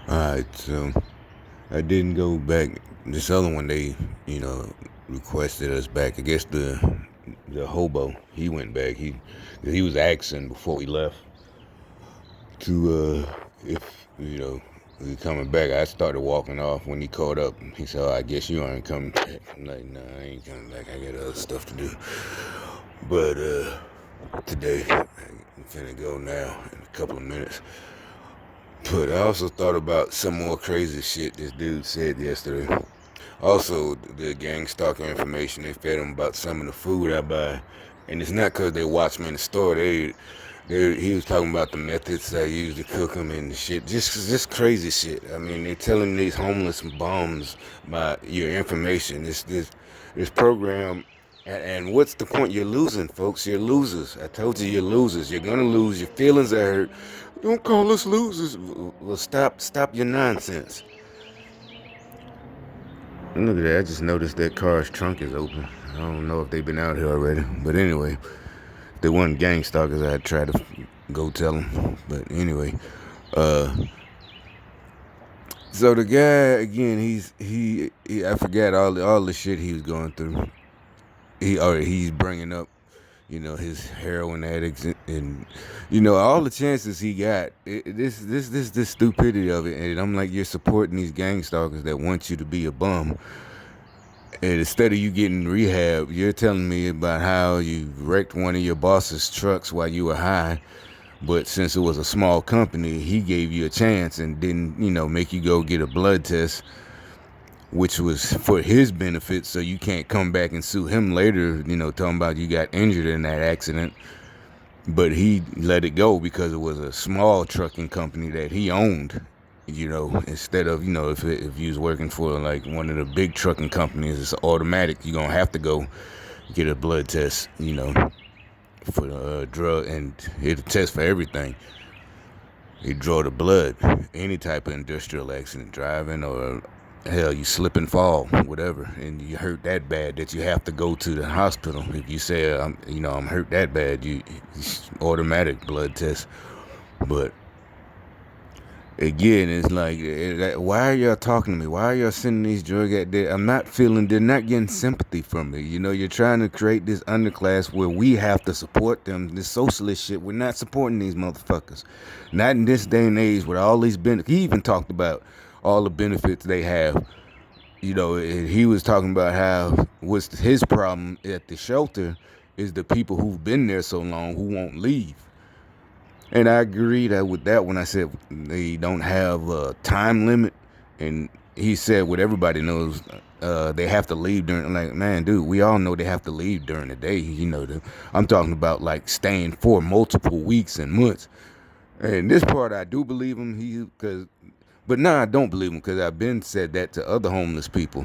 Alright, so I didn't go back. This other one, they, you know, requested us back. I guess the hobo, he went back. He was asking before he left to if we coming back. I started walking off when he caught up. He said, "Oh, I guess you aren't coming back." I'm like, "Nah, I ain't coming back. I got other stuff to do." But today, I'm finna go now in a couple of minutes. But I also thought about some more crazy shit this dude said yesterday. Also, the gang stalker information, they fed him about some of the food I buy. And it's not because they watch me in the store. He was talking about the methods I use to cook them and shit. Just crazy shit. I mean, they telling these homeless bums about your information. This program. And what's the point? You're losing, folks. You're losers. I told you you're losers. You're gonna lose. Your feelings are hurt. Don't call us losers. Well, stop your nonsense. Look at that. I just noticed that car's trunk is open. I don't know if they've been out here already. But anyway, if they weren't gang stalkers, I'd try to go tell them. But anyway, uh, so the guy again, he I forgot all the shit he was going through. He's bringing up, his heroin addicts and all the chances he got. This stupidity of it, and I'm like, you're supporting these gang stalkers that want you to be a bum. And instead of you getting rehab, you're telling me about how you wrecked one of your boss's trucks while you were high. But since it was a small company, he gave you a chance and didn't, make you go get a blood test, which was for his benefit. So you can't come back and sue him later, talking about you got injured in that accident. But he let it go because it was a small trucking company that he owned. Instead of, if you was working for like one of the big trucking companies, it's automatic. You're going to have to go get a blood test, for the drug, and it'll test for everything. It draw the blood, any type of industrial accident, driving or hell, you slip and fall, whatever, and you hurt that bad that you have to go to the hospital. If you say, I'm hurt that bad, it's automatic blood test. But again, it's like, why are y'all talking to me? Why are y'all sending these drug addicts? They're not getting sympathy from me. You're trying to create this underclass where we have to support them. This socialist shit, we're not supporting these motherfuckers. Not in this day and age with all these benefits. He even talked about all the benefits they have. And he was talking about how what's his problem at the shelter is the people who've been there so long who won't leave. And I agreed with that when I said they don't have a time limit. And he said what everybody knows, they have to leave during. I'm like, man, dude, we all know they have to leave during the day. I'm talking about like staying for multiple weeks and months. And this part I do believe him. But now I don't believe him because I've been said that to other homeless people.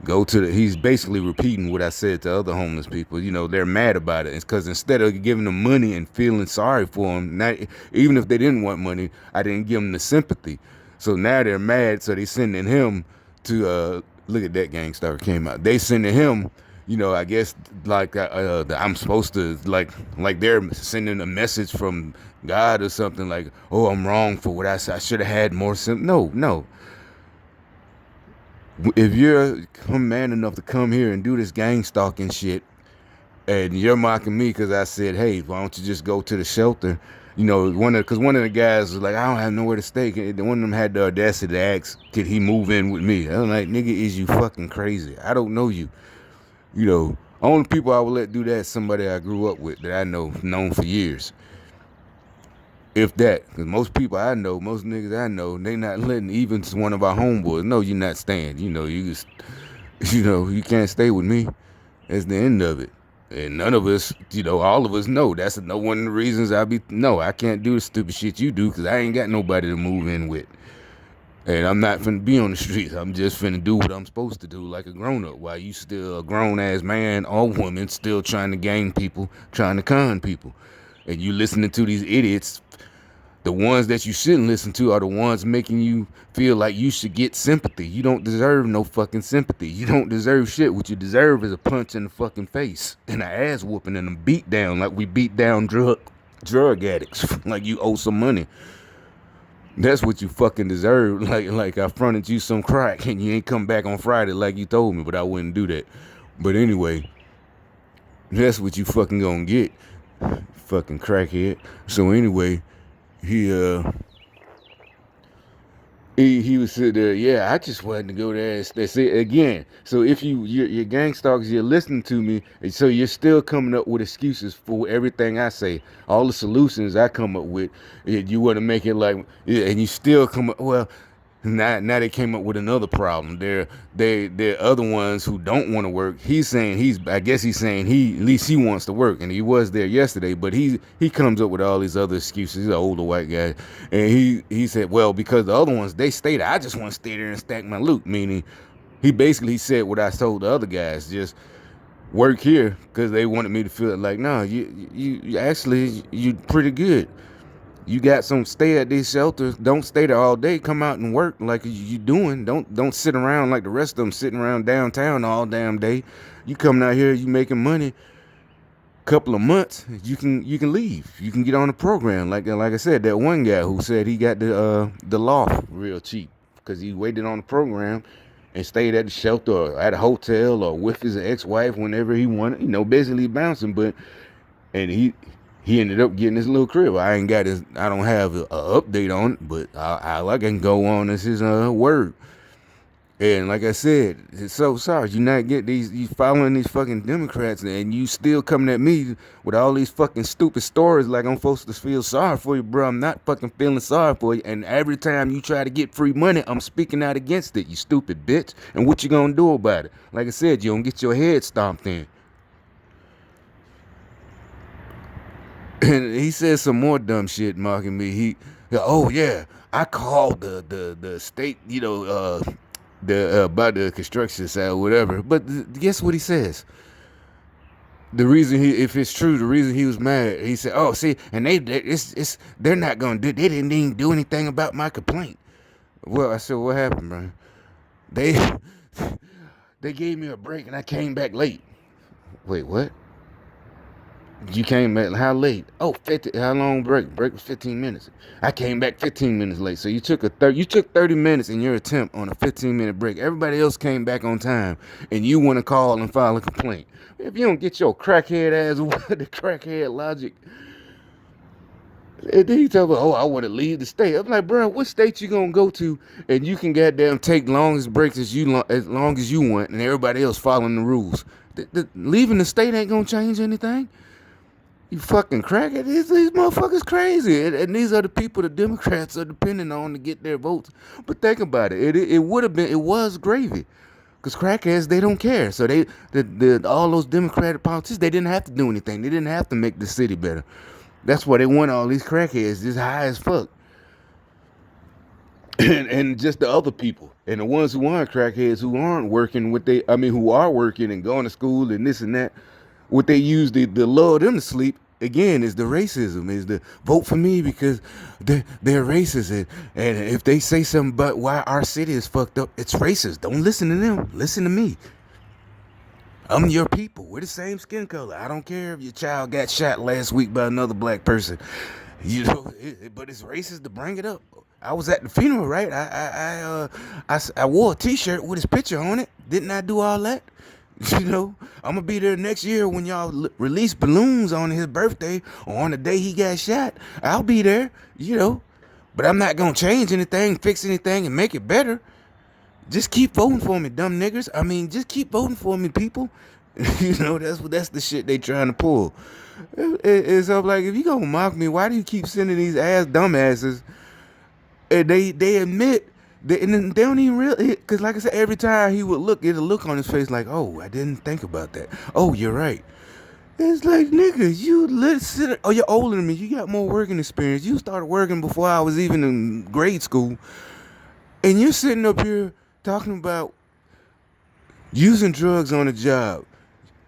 He's basically repeating what I said to other homeless people. They're mad about it. It's because instead of giving them money and feeling sorry for them, not even if they didn't want money, I didn't give them the sympathy. So now they're mad. So they sending him to look at that gangster came out. They sending him. I guess like I'm supposed to like they're sending a message from God or something like, oh, I'm wrong for what I said. I should have had more sympathy. No. If you're man enough to come here and do this gang stalking shit, and you're mocking me because I said, hey, why don't you just go to the shelter? Because one of the guys was like, I don't have nowhere to stay. One of them had the audacity to ask, could he move in with me? I was like, nigga, is you fucking crazy? I don't know you. Only people I would let do that is somebody I grew up with that I known for years. If that, because most people I know, most niggas I know, they not letting even one of our homeboys. No, you're not staying. You can't stay with me. That's the end of it. And none of us, all of us know that's no one of the reasons I can't do the stupid shit you do because I ain't got nobody to move in with. And I'm not finna be on the streets. I'm just finna do what I'm supposed to do like a grown up while you still a grown ass man or woman still trying to game people, trying to con people. And you listening to these idiots. The ones that you shouldn't listen to are the ones making you feel like you should get sympathy. You don't deserve no fucking sympathy. You don't deserve shit. What you deserve is a punch in the fucking face and an ass whooping and a beat down like we beat down drug addicts. Like you owe some money. That's what you fucking deserve. Like I fronted you some crack and you ain't come back on Friday like you told me, but I wouldn't do that. But anyway, that's what you fucking gonna get, fucking crackhead. So anyway, he he was sitting there, yeah, I just wanted to go there and say again. So if you're gang stalkers, you're listening to me, and so you're still coming up with excuses for everything I say, all the solutions I come up with. You want to make it like, yeah, and you still come up, well, now they came up with another problem. They're other ones who don't want to work. He's saying I guess he's saying at least he wants to work, and he was there yesterday. But he comes up with all these other excuses. He's an older white guy, and he said, well, because the other ones they stay there, I just want to stay there and stack my loot. Meaning, he basically said what I told the other guys, just work here because they wanted me to feel like, no, you actually you pretty good. You got some stay at these shelters. Don't stay there all day. Come out and work like you doing. Don't sit around like the rest of them sitting around downtown all damn day. You coming out here, you making money. Couple of months, you can leave. You can get on the program. Like I said, that one guy who said he got the loft real cheap because he waited on the program and stayed at the shelter or at a hotel or with his ex-wife whenever he wanted. Basically bouncing, but and he ended up getting his little crib. I don't have a update on it, but I can go on as his word. And like I said, it's so sorry you not get you following these fucking Democrats, and you still coming at me with all these fucking stupid stories like I'm supposed to feel sorry for you, bro. I'm not fucking feeling sorry for you. And every time you try to get free money, I'm speaking out against it, you stupid bitch. And what you gonna do about it? Like I said, you gonna get your head stomped in. And he said some more dumb shit mocking me. Oh yeah, I called the state, the about the construction side or whatever. But guess what he says? The reason if it's true, the reason he was mad, he said, "Oh, see, and they're not gonna do. They didn't even do anything about my complaint." Well, I said, "What happened, bro?" They they gave me a break and I came back late. Wait, what? You came back how late? Oh, 50. How long break? Break was 15 minutes. I came back 15 minutes late. So you took 30 minutes in your attempt on a 15-minute break. Everybody else came back on time, and you want to call and file a complaint. If you don't get your crackhead ass the crackhead logic, and then he tell me, "Oh, I want to leave the state." I'm like, bro, what state you gonna go to, and you can goddamn take longest breaks as long as you want, and everybody else following the rules. Leaving the state ain't gonna change anything. You fucking crackhead. These motherfuckers crazy. And these are the people the Democrats are depending on to get their votes. But think about it. It was gravy. Because crackheads, they don't care. So all those Democratic politicians, they didn't have to do anything. They didn't have to make the city better. That's why they want all these crackheads just high as fuck. And just the other people. And the ones who aren't crackheads, who aren't working, who are working and going to school and this and that, what they use to lull them to sleep again is the racism, is the vote for me because they're racist, and if they say something about why our city is fucked up, it's racist. Don't listen to them. Listen to me. I'm your people. We're the same skin color. I don't care if your child got shot last week by another black person. But it's racist to bring it up. I was at the funeral, right? I wore a T-shirt with his picture on it. Didn't I do all that? I'm gonna be there next year when y'all release balloons on his birthday or on the day he got shot. I'll be there, but I'm not gonna change anything, fix anything, and make it better. Just keep voting for me, dumb niggers. Just keep voting for me, people. That's the shit they trying to pull. It's up like, if you gonna mock me, why do you keep sending these dumbasses? And they admit. And they don't even really, because like I said, every time he would get a look on his face like, oh, I didn't think about that. Oh, you're right. It's like, nigga, you're older than me. You got more working experience. You started working before I was even in grade school. And you're sitting up here talking about using drugs on the job,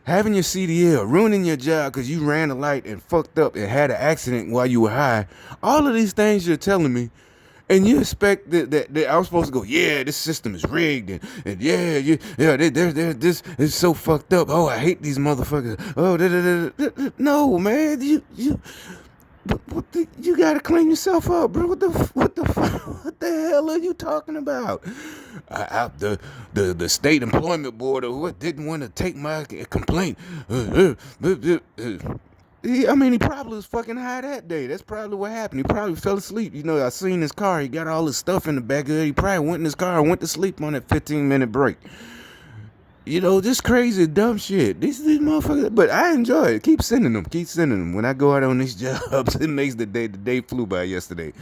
having your CDL, ruining your job because you ran a light and fucked up and had an accident while you were high. All of these things you're telling me. And you expect that I was supposed to go, yeah, this system is rigged, and this is so fucked up. Oh, I hate these motherfuckers. Oh, no, man, you. You gotta clean yourself up, bro. What the hell are you talking about? The state employment board or what didn't want to take my complaint. I mean, he probably was fucking high that day. That's probably what happened. He probably fell asleep. You know, I seen his car. He got all his stuff in the back of it. He probably went in his car and went to sleep on that 15-minute break. You know, just crazy, dumb shit. These motherfuckers, but I enjoy it. Keep sending them. Keep sending them. When I go out on these jobs, it makes the day. The day flew by yesterday.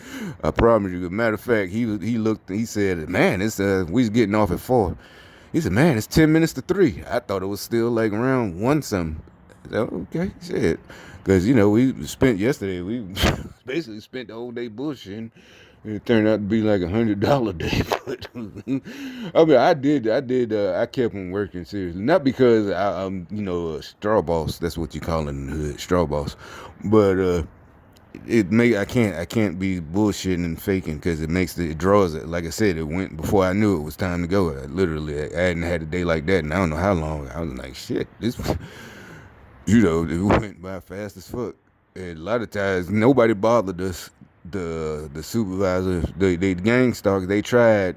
I promise you. As a matter of fact, he looked. He said, "Man, it's we was getting off at 4." He said, "Man, it's 10 minutes to 3." I thought it was still like around 1 something. So, okay, shit. Because you know we spent yesterday. We basically spent the whole day bullshitting. It turned out to be like $100 day, but I mean, I kept on working seriously, not because I'm, you know, a straw boss. That's what you call it in the hood, straw boss. But I can't be bullshitting and faking because it draws it. Like I said, it went before I knew it was time to go. I hadn't had a day like that, and I don't know how long. I was like, shit, this, you know, it went by fast as fuck. And a lot of times, nobody bothered us. The supervisors, the gang stalkers, they tried,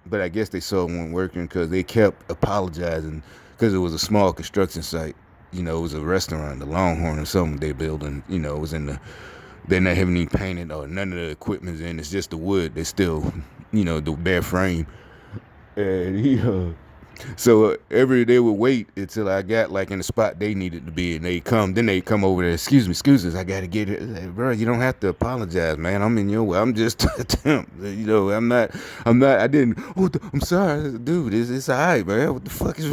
but I guess they saw it wasn't working because they kept apologizing because it was a small construction site. You know, it was a restaurant, the Longhorn or something they building. You know, it was in the, they're not having any painted or none of the equipment's in. It's just the wood. They still, you know, the bare frame. And so every they would wait until I got like in the spot they needed to be, and then they come over there. Excuse me, I gotta get it, like, bro. You don't have to apologize, man. I'm in your way. I'm just a temp, you know. I'm not. I didn't. Oh, I'm sorry, dude. It's alright, man. What the fuck is?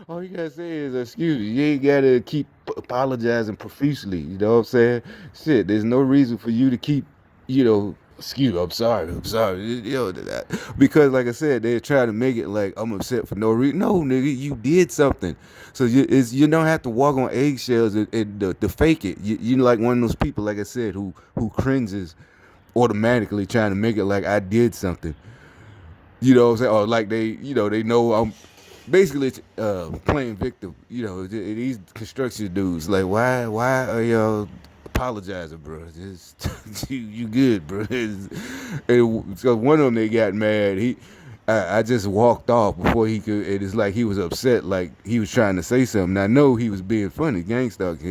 All you gotta say is excuse me. You ain't gotta keep apologizing profusely. You know what I'm saying? Shit, there's no reason for you to keep, you know, excuse me, I'm sorry. You know, because like I said, they're trying to make it like I'm upset for no reason. No, nigga, you did something. So you don't have to walk on eggshells and to fake it. You like one of those people, like I said, who cringes automatically trying to make it like I did something. You know what I'm saying? Or like they know I'm basically playing victim. You know, these construction dudes, like, why are y'all apologizing, bro? Just you good, bro. And so one of them, they got mad. I just walked off before he could. It's like he was upset, like he was trying to say something. I know he was being funny, gangsta.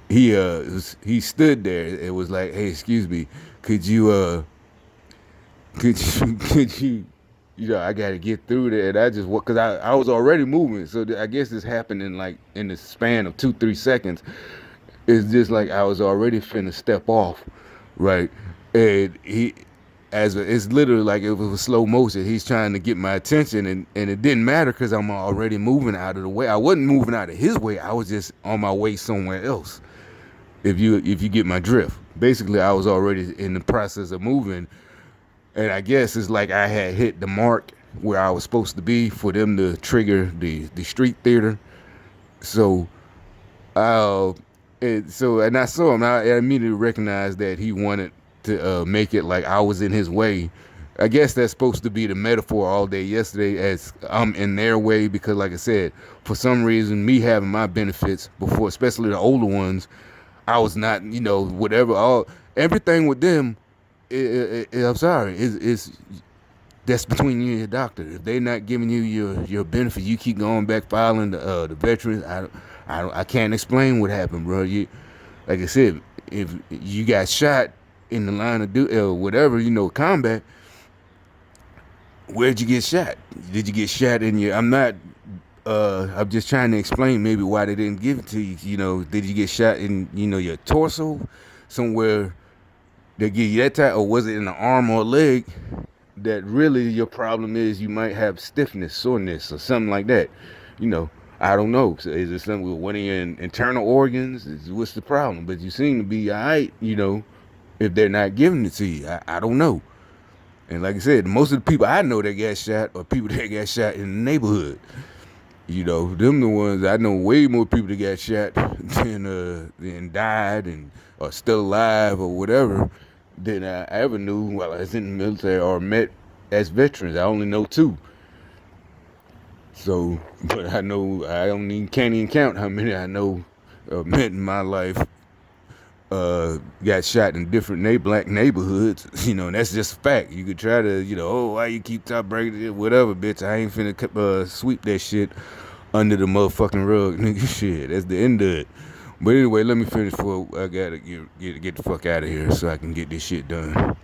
He stood there. It was like, hey, excuse me, could you could you, you know, I got to get through there. And I just, because I was already moving. So I guess this happened in like, in the span of 2-3 seconds. It's just like I was already finna step off, right? And it's literally like it was slow motion. He's trying to get my attention, and it didn't matter because I'm already moving out of the way. I wasn't moving out of his way. I was just on my way somewhere else. If you get my drift. Basically, I was already in the process of moving. And I guess it's like I had hit the mark where I was supposed to be for them to trigger the street theater. So, and I saw him. I immediately recognized that he wanted to make it like I was in his way. I guess that's supposed to be the metaphor all day yesterday, as I'm in their way because, like I said, for some reason, me having my benefits before, especially the older ones, I was not, you know, whatever. Everything with them. I'm sorry. It's that's between you and your doctor. If they're not giving you your benefit, you keep going back filing the veterans. I can't explain what happened, bro. Like I said, if you got shot in the line of whatever, you know, combat. Where'd you get shot? Did you get shot in your? I'm just trying to explain maybe why they didn't give it to you. You know, did you get shot in, you know, your torso somewhere? They give you that type, or was it in the arm or leg? That really your problem is you might have stiffness, soreness, or something like that. You know, I don't know. So is it something with one of your internal organs? What's the problem? But you seem to be all right, you know, if they're not giving it to you. I don't know. And like I said, most of the people I know that got shot are people that got shot in the neighborhood. You know, them the ones I know way more people that got shot than died and are still alive or whatever than I ever knew while I was in the military or met as veterans. I only know 2. So, but I know can't even count how many I know met in my life got shot in different black neighborhoods. You know, and that's just a fact. You could try to, oh, why you keep top breaking it, whatever, bitch. I ain't finna sweep that shit under the motherfucking rug, nigga. Shit, that's the end of it. But anyway, let me finish before I gotta get the fuck out of here so I can get this shit done.